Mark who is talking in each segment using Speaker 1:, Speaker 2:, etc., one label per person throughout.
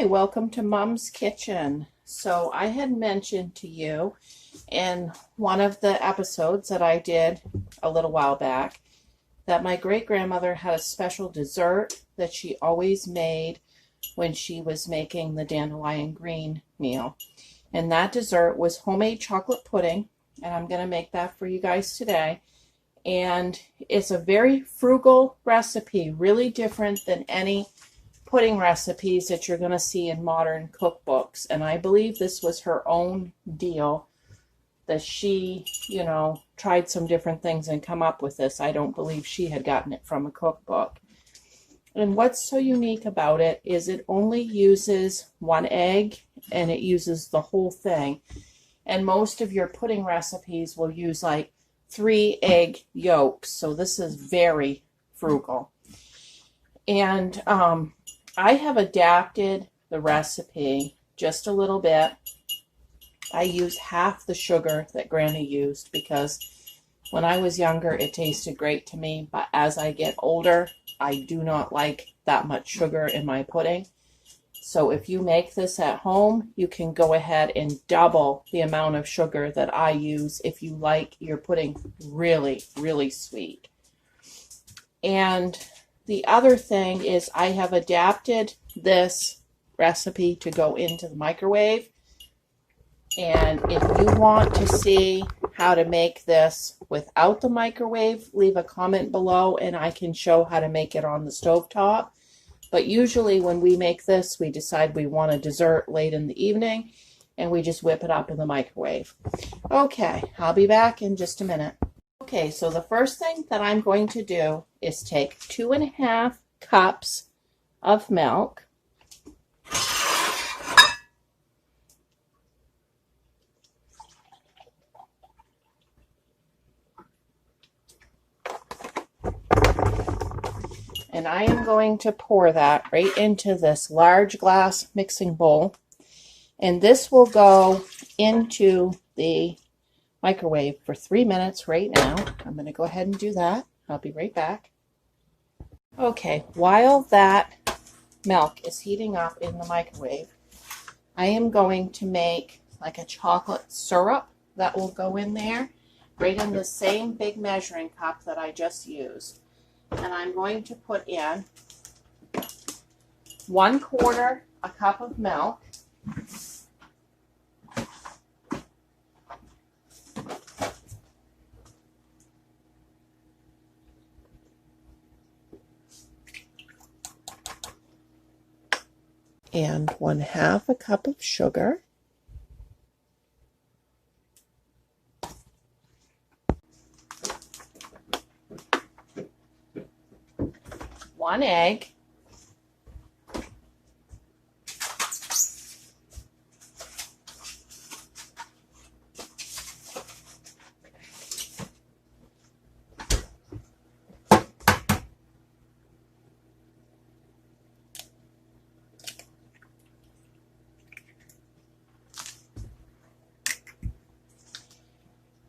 Speaker 1: Hi, welcome to Mom's Kitchen. So I had mentioned to you in one of the episodes that I did a little while back that my great-grandmother had a special dessert that she always made when she was making the dandelion green meal. And that dessert was homemade chocolate pudding, and I'm going to make that for you guys today. And it's a very frugal recipe, really different than any pudding recipes that you're going to see in modern cookbooks. And I believe this was her own deal that she, tried some different things and come up with this. I don't believe she had gotten it from a cookbook. And what's so unique about it is it only uses one egg and it uses the whole thing. And most of your pudding recipes will use like 3 egg yolks. So this is very frugal. And I have adapted the recipe just a little bit. I use half the sugar that Granny used because when I was younger it tasted great to me, but as I get older I do not like that much sugar in my pudding. So if you make this at home, you can go ahead and double the amount of sugar that I use if you like your pudding really, really sweet. And the other thing is I have adapted this recipe to go into the microwave. And if you want to see how to make this without the microwave, leave a comment below and I can show how to make it on the stovetop. But usually when we make this, we decide we want a dessert late in the evening and we just whip it up in the microwave. Okay, I'll be back in just a minute. Okay, so the first thing that I'm going to do is take 2½ cups of milk. And I am going to pour that right into this large glass mixing bowl. And this will go into the microwave for 3 minutes right now. I'm going to go ahead and do that. I'll be right back. Okay, while that milk is heating up in the microwave, I am going to make like a chocolate syrup that will go in there right in the same big measuring cup that I just used. And I'm going to put in 1/4 a cup of milk, and 1/2 a cup of sugar, one egg,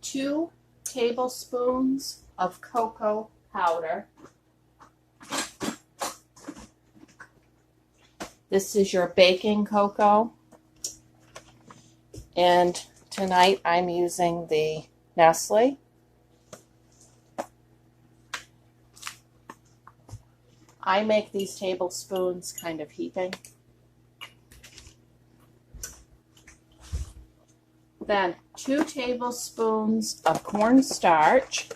Speaker 1: two tablespoons of cocoa powder. This is your baking cocoa. And tonight I'm using the Nestle. I make these tablespoons kind of heaping. Then 2 tablespoons of cornstarch.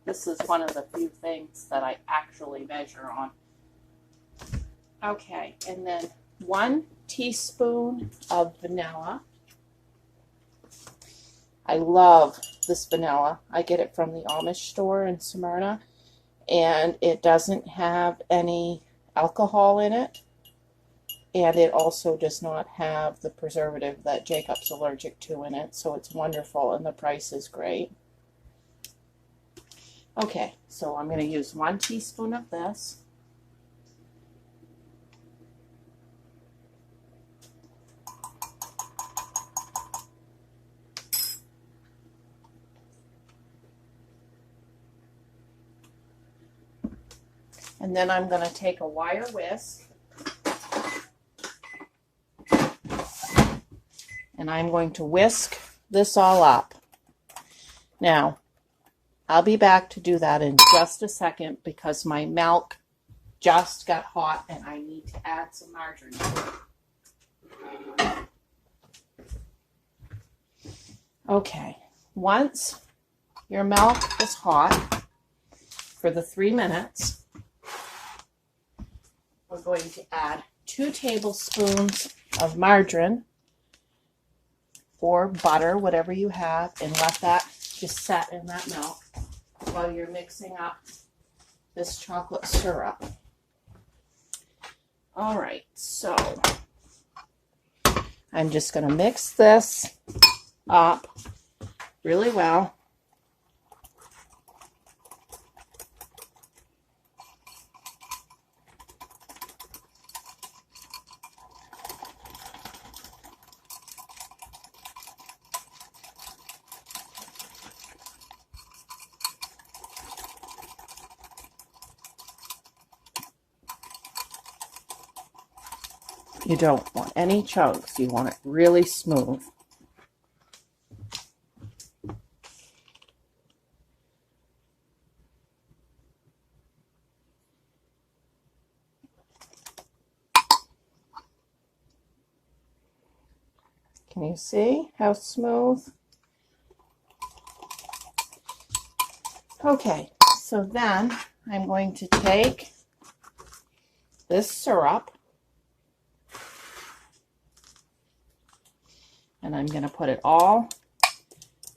Speaker 1: This is one of the few things that I actually measure on. Okay, and then 1 teaspoon of vanilla. I love this vanilla. I get it from the Amish store in Smyrna, and it doesn't have any alcohol in it, and it also does not have the preservative that Jacob's allergic to in it, so it's wonderful, and the price is great. Okay, so I'm going to use 1 teaspoon of this. And then I'm going to take a wire whisk and I'm going to whisk this all up. Now, I'll be back to do that in just a second because my milk just got hot and I need to add some margarine to it. Okay, once your milk is hot for the 3 minutes, we're going to add 2 tablespoons of margarine or butter, whatever you have, and let that just set in that milk while you're mixing up this chocolate syrup. All right, so I'm just going to mix this up really well. You don't want any chunks. You want it really smooth. Can you see how smooth? Okay, so then I'm going to take this syrup and I'm going to put it all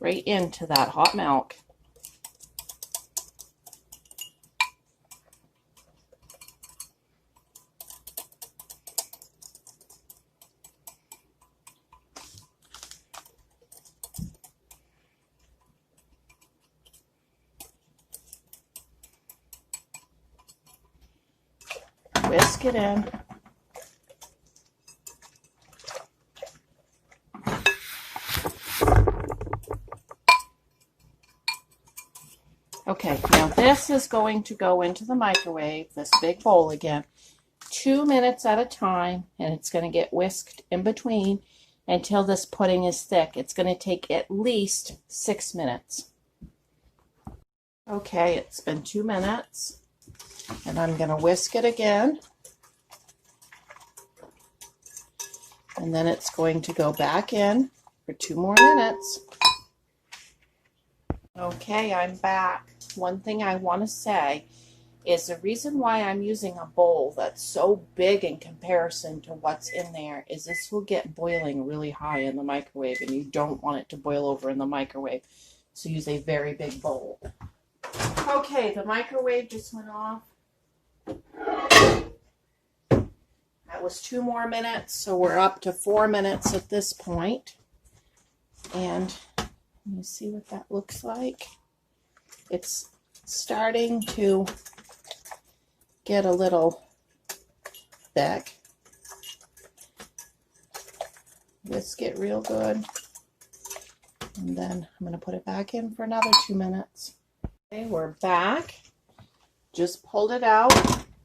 Speaker 1: right into that hot milk. Whisk it in. Okay, now this is going to go into the microwave, this big bowl again, 2 minutes at a time, and it's going to get whisked in between until this pudding is thick. It's going to take at least 6 minutes. Okay, it's been 2 minutes, and I'm going to whisk it again. And then it's going to go back in for 2 more minutes. Okay, I'm back. One thing I want to say is the reason why I'm using a bowl that's so big in comparison to what's in there is this will get boiling really high in the microwave and you don't want it to boil over in the microwave. So use a very big bowl. Okay, the microwave just went off. That was 2 more minutes, so we're up to 4 minutes at this point. And let me see what that looks like. It's starting to get a little thick. Whisk it real good. And then I'm going to put it back in for another 2 minutes. Okay, we're back. Just pulled it out.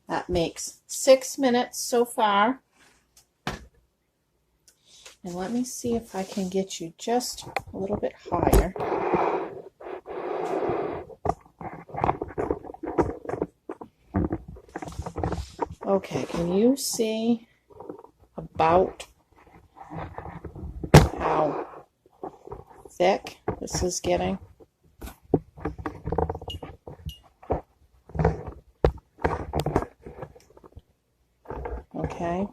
Speaker 1: That makes 6 minutes so far. And let me see if I can get you just a little bit higher. Okay, can you see about how thick this is getting? Okay.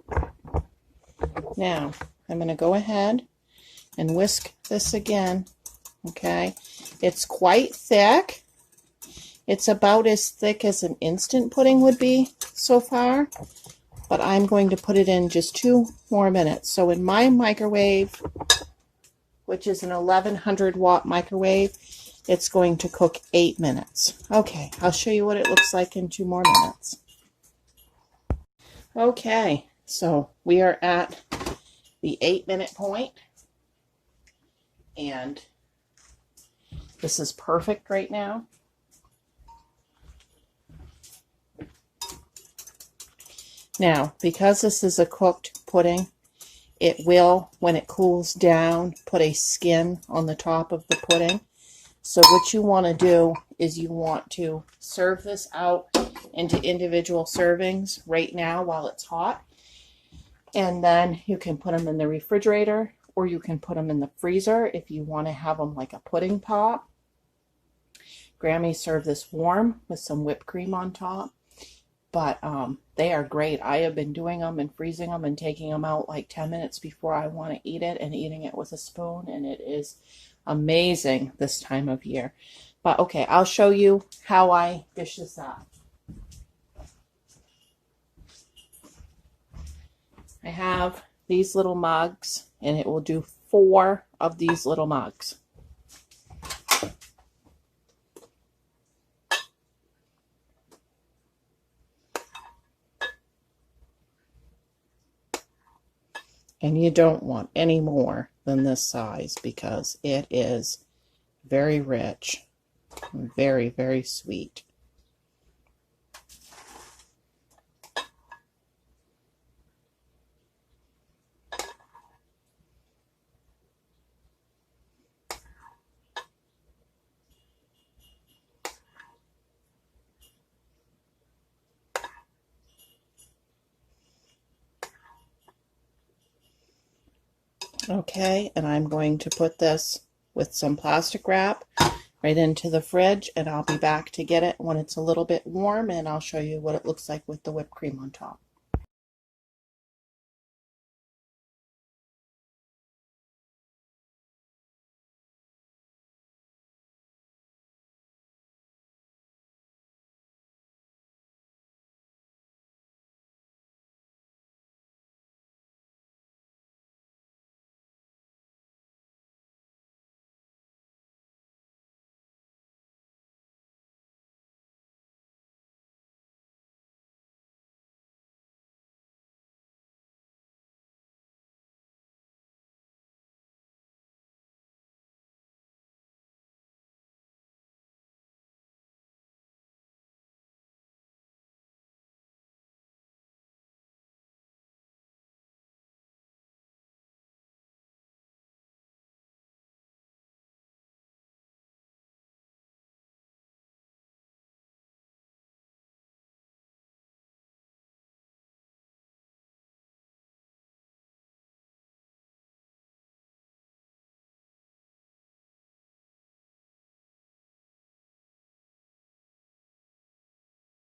Speaker 1: Now, I'm going to go ahead and whisk this again. Okay. It's quite thick. It's about as thick as an instant pudding would be so far, but I'm going to put it in just 2 more minutes. So in my microwave, which is an 1100 watt microwave, it's going to cook 8 minutes. Okay, I'll show you what it looks like in 2 more minutes. Okay, so we are at the 8-minute point, and this is perfect right now. Now, because this is a cooked pudding, it will, when it cools down, put a skin on the top of the pudding. So what you want to do is you want to serve this out into individual servings right now while it's hot. And then you can put them in the refrigerator, or you can put them in the freezer if you want to have them like a pudding pop. Grammy served this warm with some whipped cream on top. But they are great. I have been doing them and freezing them and taking them out like 10 minutes before I want to eat it and eating it with a spoon. And it is amazing this time of year. But okay, I'll show you how I dish this up. I have these little mugs, and it will do 4 of these little mugs. And you don't want any more than this size because it is very rich, very, very sweet. Okay, and I'm going to put this with some plastic wrap right into the fridge, and I'll be back to get it when it's a little bit warm, and I'll show you what it looks like with the whipped cream on top.